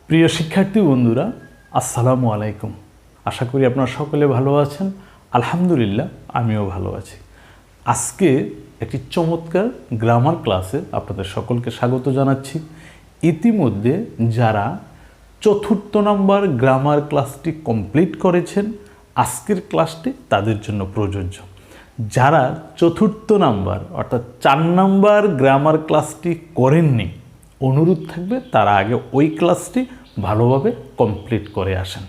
প্রিয় শিক্ষার্থী বন্ধুরা, আসসালামু আলাইকুম। আশা করি আপনারা সকলে ভালো আছেন। আলহামদুলিল্লাহ, আমিও ভালো আছি। আজকে একটি চমৎকার গ্রামার ক্লাসে আপনাদের সকলকে স্বাগত জানাচ্ছি। ইতিমধ্যে যারা ৪র্থ নম্বর গ্রামার ক্লাসটি কমপ্লিট করেছেন, আজকের ক্লাসটি তাদের জন্য প্রযোজ্য। যারা ৪র্থ নম্বর অর্থাৎ ৪ নম্বর গ্রামার ক্লাসটি করেননি, অনুরোধ থাকবে তারা আগে ওই ক্লাসটি ভালোভাবে কমপ্লিট করে আসেন,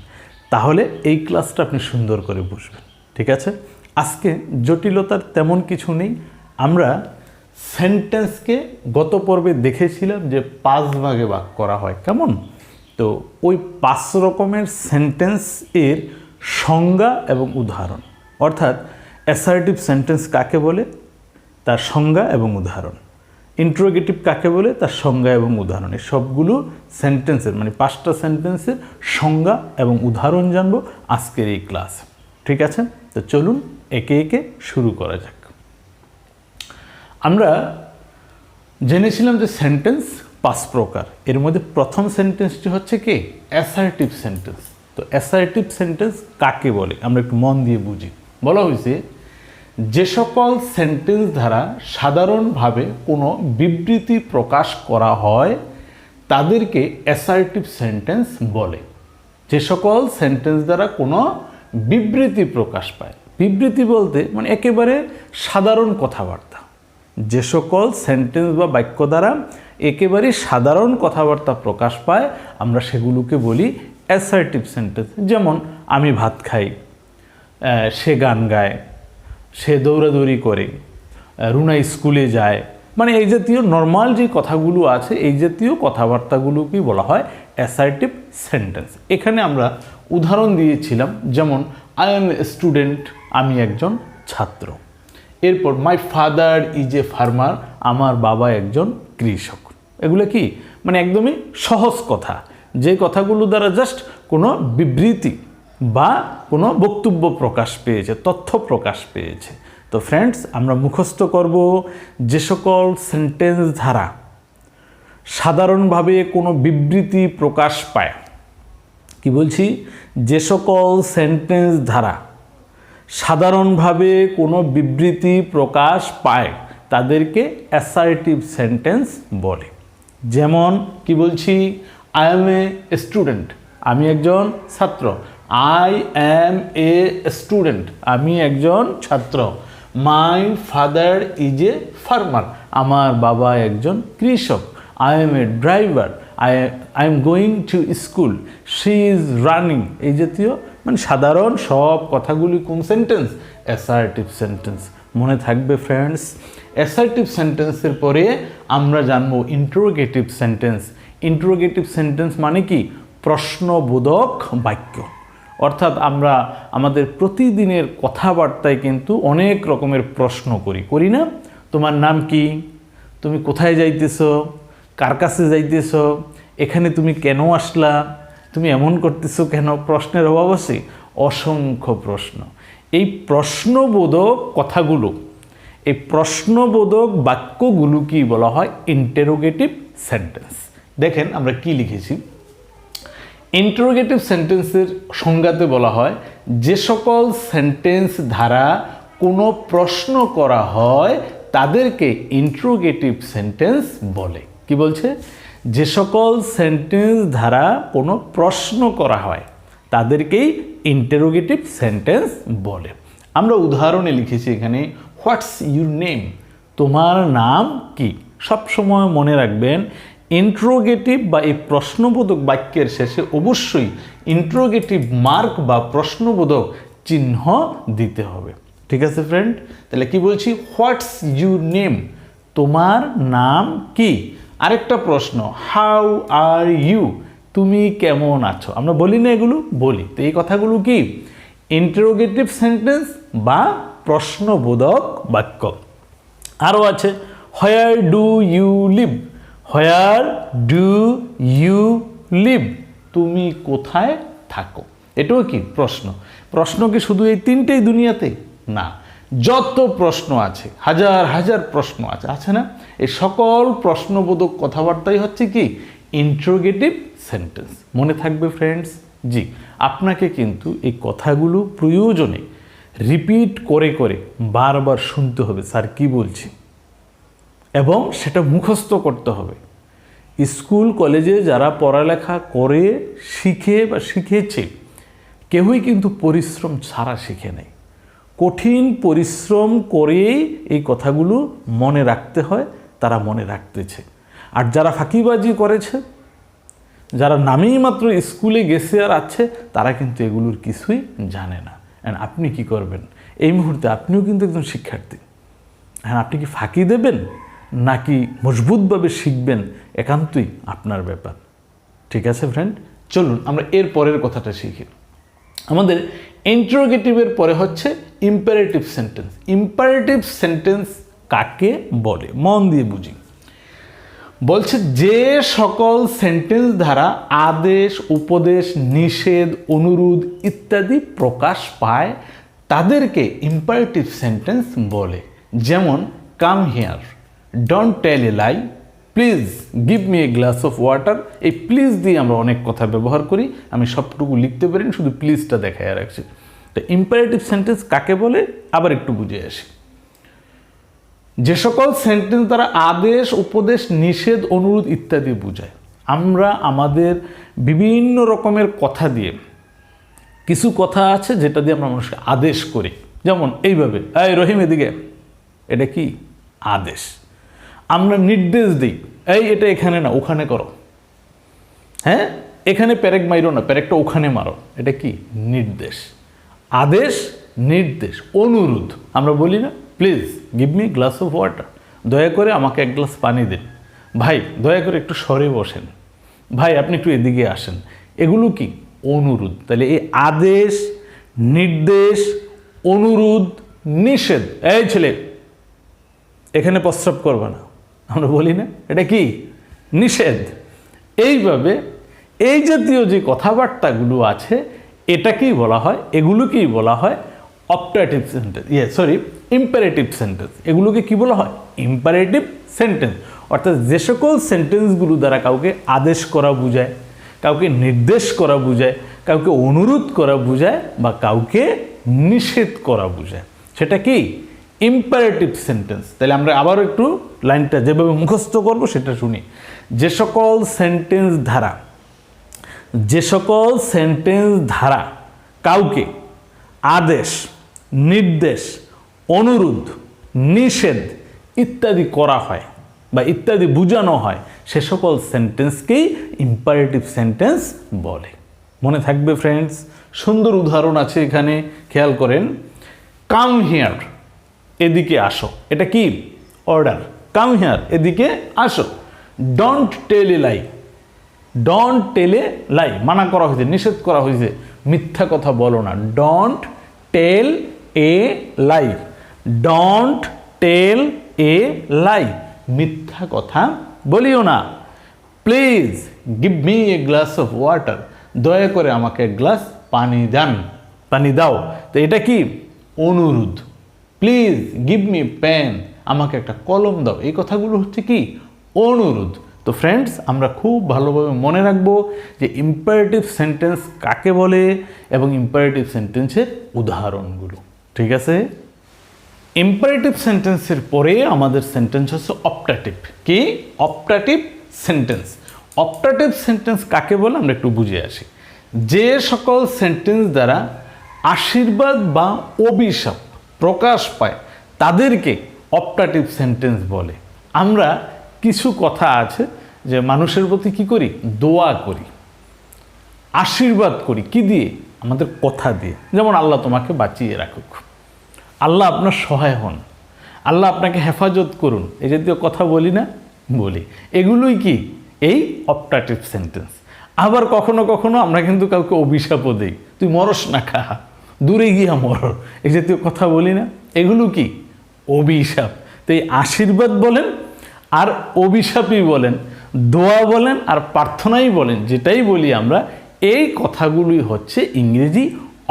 তাহলে এই ক্লাসটা আপনি সুন্দর করে বুঝবেন। ঠিক আছে? আজকে জটিলতার তেমন কিছু নেই। আমরা সেন্টেন্সকে গত পর্বে দেখেছিলাম যে 5 ভাগে ভাগ করা হয়। কেমন? তো ওই 5 রকমের সেন্টেন্স এর সংজ্ঞা এবং উদাহরণ, অর্থাৎ অ্যাসার্টিভ সেন্টেন্স কাকে বলে তার সংজ্ঞা এবং উদাহরণ, ইন্টারোগেটিভ কাকে বলে তার সংজ্ঞা এবং উদাহরণ, এই সবগুলো সেন্টেন্সের মানে 5টা সেন্টেন্সের সংজ্ঞা এবং উদাহরণ জানবো আজকের এই ক্লাসে। ঠিক আছে? তো চলুন একে একে শুরু করা যাক। আমরা জেনেছিলাম যে সেন্টেন্স 5 প্রকার। এর মধ্যে প্রথম সেন্টেন্সটি হচ্ছে কি? Assertive sentence. তো অ্যাসার্টিভ সেন্টেন্স কাকে বলে আমরা একটু মন দিয়ে বুঝি। বলা হয়েছে যে সকল সেন্টেন্স দ্বারা সাধারণভাবে কোনো বিবৃতি প্রকাশ করা হয় তাদেরকে অ্যাসার্টিভ সেন্টেন্স বলে। যে সকল সেন্টেন্স দ্বারা কোনো বিবৃতি প্রকাশ পায়, বিবৃতি বলতে মানে একেবারে সাধারণ কথাবার্তা, যে সকল সেন্টেন্স বা বাক্য দ্বারা একেবারে সাধারণ কথাবার্তা প্রকাশ পায় আমরা সেগুলোকে বলি অ্যাসার্টিভ সেন্টেন্স। যেমন আমি ভাত খাই, সে গান গায়, সে দৌড়াদৌড়ি করে, রুনা স্কুলে যায়, মানে এই জাতীয় নর্মাল যে কথাগুলো আছে এই জাতীয় কথাবার্তাগুলোকেই বলা হয় অ্যাসার্টিভ সেন্টেন্স। এখানে আমরা উদাহরণ দিয়েছিলাম, যেমন আই এম এ স্টুডেন্ট, আমি একজন ছাত্র। এরপর my father is a farmer, আমার বাবা একজন কৃষক। এগুলো কি মানে একদমই সহজ কথা, যে কথাগুলো দ্বারা জাস্ট কোনো বিবৃতি বা কোনো বক্তব্য প্রকাশ পেয়েছে, তথ্য প্রকাশ পেয়েছে। তো ফ্রেন্ডস, আমরা মুখস্থ করব যে সকল সেন্টেন্স দ্বারা সাধারণভাবে কোনো বিবৃতি প্রকাশ পায়। কি বলছি? যে সকল সেন্টেন্স দ্বারা সাধারণভাবে কোনো বিবৃতি প্রকাশ পায় তাদেরকে অ্যাসার্টিভ সেন্টেন্স বলে। যেমন কি বলছি? আই এম এ স্টুডেন্ট, আমি একজন ছাত্র। আই অ্যাম এ স্টুডেন্ট, আমি একজন ছাত্র। My father is a farmer, আমার বাবা একজন কৃষক। I M A driver, I am going to school, she is running. এই জাতীয় মানে সাধারণ সব কথাগুলি কোন সেন্টেন্স? Assertive sentence. মনে থাকবে ফ্রেন্ডস, অ্যাসার্টিভ সেন্টেন্সের পরে আমরা জানবো ইন্টারোগেটিভ সেন্টেন্স। ইন্টারোগেটিভ সেন্টেন্স মানে কি? প্রশ্নবোধক বাক্য। অর্থাৎ আমরা আমাদের প্রতিদিনের কথাবার্তায় কিন্তু অনেক রকমের প্রশ্ন করি না? তোমার নাম কি? তুমি কোথায় যাইতেছো? কার কাছে যাইতেছো? এখানে তুমি কেন আসলা? তুমি এমন করতেছো কেন? প্রশ্নের অভাব আছে? অসংখ্য প্রশ্ন। এই প্রশ্নবোধক কথাগুলো, এই প্রশ্নবোধক বাক্যগুলো কি বলা হয়? Interrogative sentence. দেখেন আমরা কি লিখেছি। ইন্টারোগেটিভ সেন্টেন্সের সংজ্ঞাতে বলা হয় যে সকল সেন্টেন্স দ্বারা কোনো প্রশ্ন করা হয় তাদেরকে ইন্টারোগেটিভ সেন্টেন্স বলে। কি বলছে? যে সকল সেন্টেন্স দ্বারা কোনো প্রশ্ন করা হয় তাদেরকেই ইন্টারোগেটিভ সেন্টেন্স বলে। আমরা উদাহরণে লিখেছি এখানে হোয়াটস ইউর নেম, তোমার নাম কি? সবসময় মনে রাখবেন ইন্টারোগেটিভ বা এই প্রশ্নবোধক বাক্যের শেষে অবশ্যই ইন্টারোগেটিভ মার্ক বা প্রশ্নবোধক চিহ্ন দিতে হবে। ঠিক আছে ফ্রেন্ড? তাহলে কি বলছি? হোয়াটস ইউর নেম, তোমার নাম কি? আরেকটা প্রশ্ন, হাউ আর ইউ, তুমি কেমন আছো? আমরা বলি না এগুলো? বলি। তো এই কথাগুলো কি? ইন্টারোগেটিভ সেন্টেন্স বা প্রশ্নবোধক বাক্য। আরও আছে where do you live, where do you live, তুমি কোথায় থাকো? এটাও কি প্রশ্ন। প্রশ্ন কি শুধু এই 3টেই দুনিয়াতে? না, যত প্রশ্ন আছে, হাজার হাজার প্রশ্ন আছে, আছে না? এই সকল প্রশ্নবোধক কথাবার্তাই হচ্ছে কি? Interrogative sentence. মনে থাকবে ফ্রেন্ডস? জি, আপনাকে কিন্তু এই কথাগুলো প্রয়োজনে রিপিট করে করে বারবার শুনতে হবে স্যার কি বলছি, এবং সেটা মুখস্থ করতে হবে। স্কুল কলেজে যারা পড়ালেখা করে শিখে বা শিখেছে, কেউই কিন্তু পরিশ্রম ছাড়া শিখে নেই। কঠিন পরিশ্রম করেই এই কথাগুলো মনে রাখতে হয়, তারা মনে রাখতেছে। আর যারা ফাঁকিবাজি করেছে, যারা নামেই মাত্র স্কুলে গেছে আর আছে, তারা কিন্তু এগুলোর কিছুই জানে না। অ্যান্ড আপনি কি করবেন এই মুহূর্তে? আপনিও কিন্তু একজন শিক্ষার্থী। হ্যাঁ, আপনি কি ফাঁকি দেবেন নাকি মজবুতভাবে শিখবেন, একান্তই আপনার ব্যাপার। ঠিক আছে ফ্রেন্ড, চলুন আমরা এর পরের কথাটা শিখি। আমাদের ইন্টারোগেটিভের পরে হচ্ছে ইম্পারেটিভ সেন্টেন্স। ইম্পারেটিভ সেন্টেন্স কাকে বলে? মন দিয়ে বুঝি। বলছে যে সকল সেন্টেন্স দ্বারা আদেশ, উপদেশ, নিষেধ, অনুরোধ ইত্যাদি প্রকাশ পায় তাদেরকে ইম্পারেটিভ সেন্টেন্স বলে। যেমন come here, don't tell a lie, please give me a glass of water. এই প্লিজ দিয়ে আমরা অনেক কথা ব্যবহার করি, আমি সবটুকু লিখতে পারি, শুধু প্লিজটা দেখায় রাখছি। তো ইম্পারেটিভ সেন্টেন্স কাকে বলে আবার একটু বুঝে আসি। যে সকল সেন্টেন্স দ্বারা আদেশ, উপদেশ, নিষেধ, অনুরোধ ইত্যাদি বোঝায়। আমরা আমাদের বিভিন্ন রকমের কথা দিয়ে, কিছু কথা আছে যেটা দিয়ে আমরা মানুষকে আদেশ করি, যেমন এইভাবে, এই রহিম এদিকে, এটা কি? আদেশ। আমরা নির্দেশ দিই, এই এটা এখানে না ওখানে করো, হ্যাঁ এখানে প্যারেক মাইরো না, প্যারেকটা ওখানে মারো, এটা কি? নির্দেশ। আদেশ, নির্দেশ, অনুরোধ। আমরা বলি না, please give me glass of water, দয়া করে আমাকে এক গ্লাস পানি দিন, ভাই দয়া করে একটু সরে বসেন, ভাই আপনি একটু এদিকে আসেন। এগুলো কি? অনুরোধ। তাহলে এই আদেশ, নির্দেশ, অনুরোধ, নিষেধ, এই ছেলে এখানে প্রস্রাব করবে না, আমরা বলি না, এটা কি? নিষেধ। এইভাবে এই জাতীয় যে কথাবার্তাগুলো আছে, এটাকেই বলা হয়, এগুলোকেই বলা হয় অপটাটিভ সেন্টেন্স, ইম্পারেটিভ সেন্টেন্স। এগুলোকে কি বলা হয়? Imperative sentence. অর্থাৎ যে সকল সেন্টেন্সগুলো দ্বারা কাউকে আদেশ করা বোঝায়, কাউকে নির্দেশ করা বোঝায়, কাউকে অনুরোধ করা বোঝায়, বা কাউকে নিষেধ করা বোঝায়, সেটা কি? Imperative sentence. তাহলে আমরা আবার একটু লাইনটা যেভাবে মুখস্থ করব সেটা শুনি। যে সকল সেন্টেন্স ধারা কাউকে আদেশ, নির্দেশ, অনুরোধ, নিষেধ ইত্যাদি করা হয় বা ইত্যাদি বোঝানো হয়, সে সকল সেন্টেন্সকেই ইম্পারেটিভ সেন্টেন্স বলে। মনে থাকবে ফ্রেন্ডস? সুন্দর উদাহরণ আছে এখানে, খেয়াল করেন। কাম হিয়ার, এদিকে আসো, এটা কি? অর্ডার। কাম হিয়ার, এদিকে আসো। Don't tell a lie, don't tell a লাই, মানা করা হয়েছে, নিষেধ করা হয়েছে, মিথ্যা কথা বলো না। Don't tell a lie, don't tell a লাই, মিথ্যা কথা বলিও না। Please give me a glass of water, দয়া করে আমাকে এক গ্লাস পানি দেন, পানি দাও। তো এটা কি? অনুরোধ। প্লিজ গিভ মি পেন, আমাকে একটা কলম দাও। এই কথাগুলো হচ্ছে কি? অনুরোধ। তো ফ্রেন্ডস, আমরা খুব ভালোভাবে মনে রাখবো যে ইম্পারেটিভ সেন্টেন্স কাকে বলে এবং ইম্পারেটিভ সেন্টেন্সের উদাহরণগুলো। ঠিক আছে? ইম্পারেটিভ সেন্টেন্সের পরে আমাদের সেন্টেন্স হচ্ছে অপটাটিভ। কি? Optative sentence. অপটাটিভ সেন্টেন্স কাকে বলে আমরা একটু বুঝে আসি। যে সকল সেন্টেন্স দ্বারা আশীর্বাদ বা অভিশাপ প্রকাশ পায় তাদেরকে অপটাটিভ সেন্টেন্স বলে। আমরা কিছু কথা আছে যে মানুষের প্রতি কি করি? দোয়া করি, আশীর্বাদ করি, কি দিয়ে? আমাদের কথা দিয়ে। যেমন আল্লাহ তোমাকে বাঁচিয়ে রাখুক, আল্লাহ আপনার সহায় হন, আল্লাহ আপনাকে হেফাজত করুন, এই জাতীয় কথা বলি না? বলি। এগুলোই কি? এই অপটাটিভ সেন্টেন্স। আবার কখনো কখনো আমরা কিন্তু কাউকে অভিশাপও দিই, তুই মরস না খা, দূরে গিয়া মর, এই জাতীয় কথা বলি না? এগুলো কি? অভিশাপ। তো এই আশীর্বাদ বলেন আর অভিশাপই বলেন, দোয়া বলেন আর প্রার্থনাই বলেন, যেটাই বলি আমরা, এই কথাগুলোই হচ্ছে ইংরেজি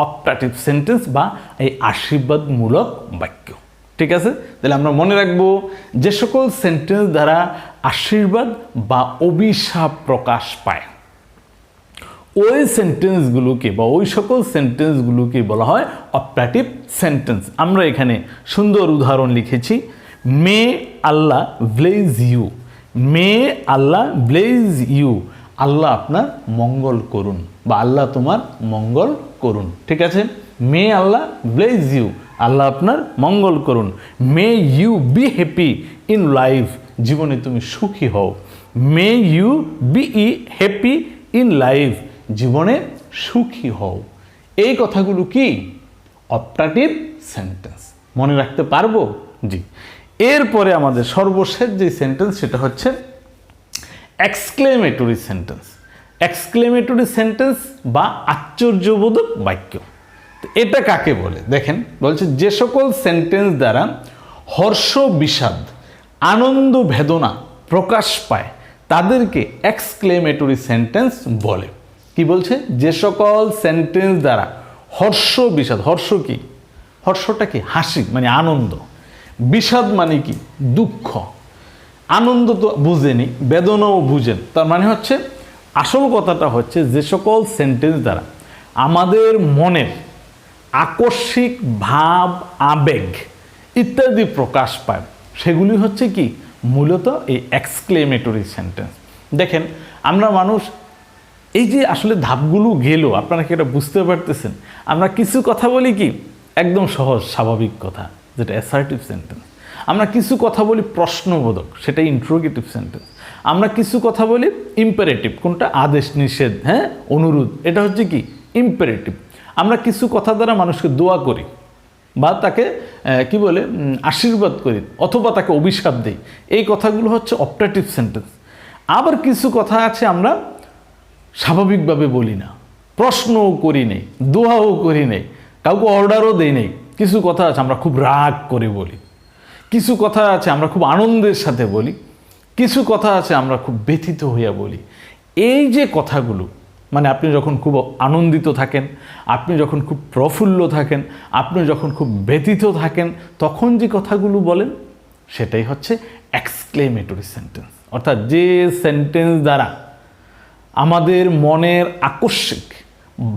অপটাটিভ সেন্টেন্স বা এই আশীর্বাদমূলক বাক্য। ঠিক আছে? তাহলে আমরা মনে রাখবো যে সকল সেন্টেন্স দ্বারা আশীর্বাদ বা অভিশাপ প্রকাশ পায় ওই সেন্টেন্সগুলোকে বা ওই সকল সেন্টেন্সগুলোকে বলা হয় অপারেটিভ সেন্টেন্স। আমরা এখানে সুন্দর উদাহরণ লিখেছি, may Allah bless you, may Allah bless you, Allah আপনার মঙ্গল করুন বা আল্লাহ তোমার মঙ্গল করুন। ঠিক আছে? মে আল্লাহ ব্লেজ ইউ, আল্লাহ আপনার মঙ্গল করুন। May you be happy in life, জীবনে তুমি সুখী হও। May you be happy in life, জীবনে সুখী হও। এই কথাগুলো কি? Operative sentence. মনে রাখতে পারবো? জি। এরপরে আমাদের সর্বশেষ যে সেন্টেন্স সেটা হচ্ছে এক্সক্লেমেটরি সেন্টেন্স। এক্সক্লেমেটরি সেন্টেন্স বা আশ্চর্যবোধক বাক্য। তো এটা কাকে বলে? দেখেন, বলছে যে সকল সেন্টেন্স দ্বারা হর্ষ বিষাদ আনন্দ বেদনা প্রকাশ পায় তাদেরকে এক্সক্লেমেটরি সেন্টেন্স বলে। কি বলছে? যে সকল সেন্টেন্স দ্বারা হর্ষ বিষাদ, হর্ষ কি? হর্ষটা কি? হাসি মানে আনন্দ, বিষাদ মানে কি? দুঃখ, আনন্দ তো বুঝেনি, বেদনাও বুঝেন। তার মানে হচ্ছে আসল কথাটা হচ্ছে যে সকল সেন্টেন্স দ্বারা আমাদের মনের আকস্মিক ভাব আবেগ ইত্যাদি প্রকাশ পায় সেগুলি হচ্ছে কি? মূলত এই এক্সক্লেমেটরি সেন্টেন্স। দেখেন, আমরা মানুষ এই যে আসলে ধাপগুলো গেল, আপনারা কি এটা বুঝতে পারতেছেন? আমরা কিছু কথা বলি কি একদম সহজ স্বাভাবিক কথা, যেটা অ্যাসার্টিভ সেন্টেন্স। আমরা কিছু কথা বলি প্রশ্নবোধক, সেটা ইন্ট্রোগেটিভ সেন্টেন্স। আমরা কিছু কথা বলি ইম্পারেটিভ, কোনটা? আদেশ নিষেধ, হ্যাঁ, অনুরোধ, এটা হচ্ছে কি? ইম্পারেটিভ। আমরা কিছু কথা দ্বারা মানুষকে দোয়া করি বা তাকে কি বলে আশীর্বাদ করি অথবা তাকে অভিশাপ দিই, এই কথাগুলো হচ্ছে অপারেটিভ সেন্টেন্স। আবার কিছু কথা আছে আমরা স্বাভাবিকভাবে বলি না, প্রশ্নও করি নেই, দোয়াও করি নেই, কাউকে অর্ডারও দেই নেই। কিছু কথা আছে আমরা খুব রাগ করে বলি, কিছু কথা আছে আমরা খুব আনন্দের সাথে বলি, কিছু কথা আছে আমরা খুব ব্যথিত হইয়া বলি। এই যে কথাগুলো, মানে আপনি যখন খুব আনন্দিত থাকেন, আপনি যখন খুব প্রফুল্ল থাকেন, আপনি যখন খুব ব্যথিত থাকেন, তখন যে কথাগুলো বলেন সেটাই হচ্ছে এক্সক্লেমেটরি সেন্টেন্স। অর্থাৎ যে সেন্টেন্স দ্বারা আমাদের মনের আকস্মিক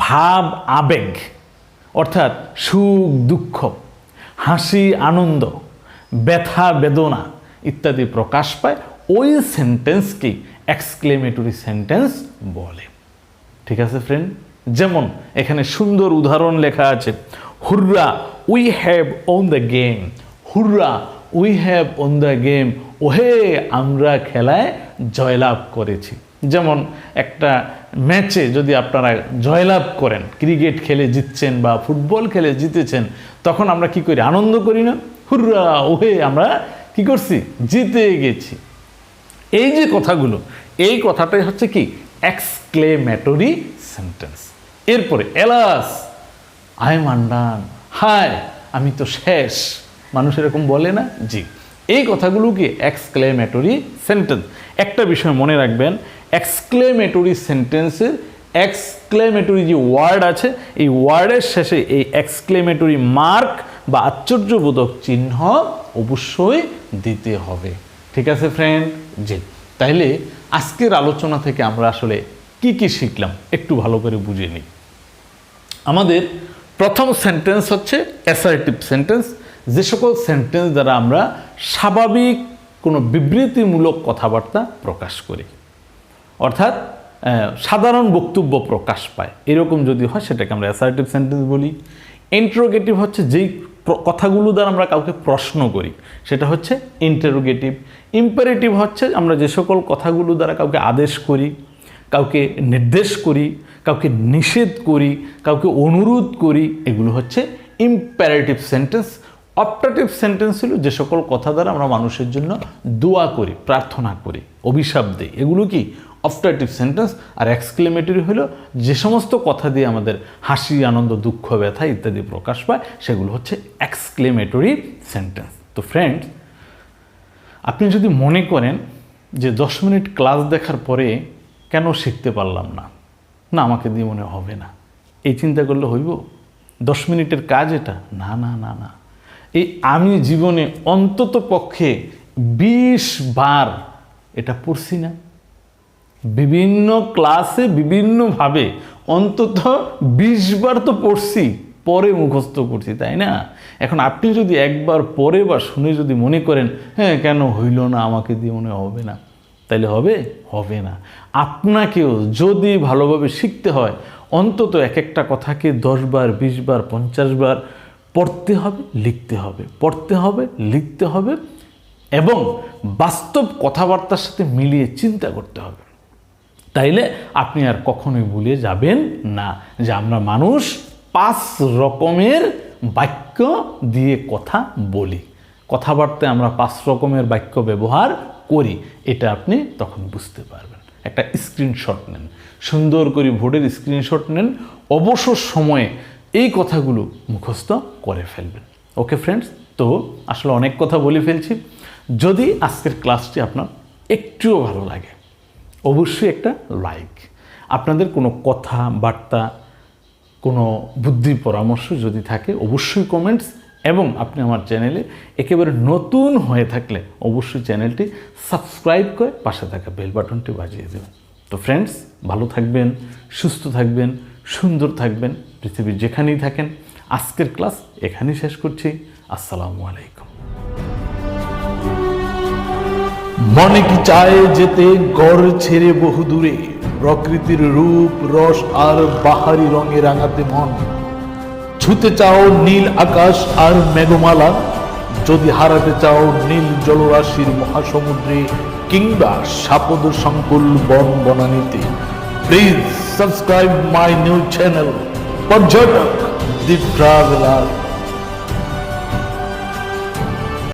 ভাব আবেগ, অর্থাৎ সুখ দুঃখ, হাসি আনন্দ, ব্যথা বেদনা ইত্যাদি প্রকাশ পায়, ওই সেন্টেন্সকে এক্সক্লেমেটরি সেন্টেন্স বলে। ঠিক আছে ফ্রেন্ড? যেমন এখানে সুন্দর উদাহরণ লেখা আছে, হুররা we have won the game, হুররা we have won the game, ওহে আমরা খেলায় জয়লাভ করেছি। যেমন একটা ম্যাচে যদি আপনারা জয়লাভ করেন, ক্রিকেট খেলে জিতছেন বা ফুটবল খেলে জিতেছেন, তখন আমরা কি করি? আনন্দ করি না? হুররা ওহে আমরা কি করছি? জিতে গেছি। এই যে কথাগুলো, এই কথাটাই হচ্ছে কি? Exclamatory sentence. এরপরে এলাস আই এম আনডান, হায় আমি তো শেষ, মানুষ এরকম বলে না? জি, এই কথাগুলো কি? Exclamatory sentence. একটা বিষয় মনে রাখবেন, এক্সক্লেমেটরি সেন্টেন্সের এক্সক্লেমেটরি যে ওয়ার্ড আছে, এই ওয়ার্ডের শেষে এই এক্সক্লেমেটরি মার্ক বা আশ্চর্যবোধক চিহ্ন অবশ্যই দিতে হবে। ঠিক আছে ফ্রেন্ড? জি। তাইলে আজকের আলোচনা থেকে আমরা আসলে কি কি শিখলাম একটু ভালো করে বুঝে নিই। আমাদের প্রথম সেন্টেন্স হচ্ছে অ্যাসার্টিভ সেন্টেন্স, যে সকল সেন্টেন্স দ্বারা আমরা স্বাভাবিক কোনো বিবৃতিমূলক কথাবার্তা প্রকাশ করি, অর্থাৎ সাধারণ বক্তব্য প্রকাশ পায়, এরকম যদি হয় সেটাকে আমরা অ্যাসার্টিভ সেন্টেন্স বলি। ইন্টারোগেটিভ হচ্ছে যেই কথাগুলো দ্বারা আমরা কাউকে প্রশ্ন করি, সেটা হচ্ছে ইন্টারোগেটিভ। ইম্পারেটিভ হচ্ছে আমরা যে সকল কথাগুলো দ্বারা কাউকে আদেশ করি, কাউকে নির্দেশ করি, কাউকে নিষেধ করি, কাউকে অনুরোধ করি, এগুলো হচ্ছে ইম্পারেটিভ সেন্টেন্স। অপারেটিভ সেন্টেন্স হলো যে সকল কথা দ্বারা আমরা মানুষের জন্য দোয়া করি, প্রার্থনা করি, অভিশাপ দিই, এগুলো কি? Operative sentence. আর এক্সক্লেমেটরি হলো যে সমস্ত কথা দিয়ে আমাদের হাসি আনন্দ দুঃখ ব্যথা ইত্যাদি প্রকাশ পায়, সেগুলো হচ্ছে এক্সক্লেমেটরি সেন্টেন্স। তো ফ্রেন্ডস, আপনি যদি মনে করেন যে 10 মিনিট ক্লাস দেখার পরে কেন শিখতে পারলাম না, না আমাকে দিয়ে মনে হবে না, এই চিন্তা করলে হইব? 10 মিনিটের কাজ এটা? না না না না, এই আমি জীবনে অন্তত পক্ষে 20 বার এটা পড়ছি না, বিভিন্ন ক্লাসে বিভিন্নভাবে অন্তত 20 বার তো পড়ছি, পরে মুখস্থ করছি, তাই না? এখন আপনি যদি একবার পরে বা শুনে যদি মনে করেন হ্যাঁ কেন হইল না, আমাকে দিয়ে মনে হবে না, তাইলে হবে? হবে না। আপনাকেও যদি ভালোভাবে শিখতে হয় অন্তত এক একটা কথাকে 10 বার 20 বার 50 বার পড়তে হবে, লিখতে হবে, পড়তে হবে, লিখতে হবে এবং বাস্তব কথাবার্তার সাথে মিলিয়ে চিন্তা করতে হবে। তাইলে আপনি আর কখনোই ভুলে যাবেন না যে আমরা মানুষ 5 রকমের বাক্য দিয়ে কথা বলি, কথাবার্তায় আমরা 5 রকমের বাক্য ব্যবহার করি। এটা আপনি তখন বুঝতে পারবেন। একটা স্ক্রিনশট নেন, সুন্দর করে বোর্ডের স্ক্রিনশট নেন, অবসর সময়ে এই কথাগুলো মুখস্থ করে ফেলবেন। ওকে ফ্রেন্ডস, তো আসলে অনেক কথা বলে ফেলছি। যদি আজকের ক্লাসটি আপনার একটুও ভালো লাগে অবশ্যই একটা লাইক, আপনাদের কোনো কথা বার্তা, কোনো বুদ্ধি পরামর্শ যদি থাকে অবশ্যই কমেন্টস, এবং আপনি আমার চ্যানেলে একেবারে নতুন হয়ে থাকলে অবশ্যই চ্যানেলটি সাবস্ক্রাইব করে পাশে থাকা বেল বাটনটি বাজিয়ে দেবেন। তো ফ্রেন্ডস, ভালো থাকবেন, সুস্থ থাকবেন, সুন্দর থাকবেন, পৃথিবীর যেখানেই থাকেন। আজকের ক্লাস এখানেই শেষ করছি। আসসালামু আলাইকুম। মনে কি চায় যেতে গড় ছেড়ে বহু দূরে, প্রকৃতির রূপ রস আর বাহারি রঙে রাঙাতে মন। ছুতে চাও নীল আকাশ আর মেঘমালা, যদি হারাতে চাও নীল জলরাশির মহাসমুদ্রে কিংবা সাপদ সংকুল বন বনানীতে, please subscribe my new channel Paryatak the traveller.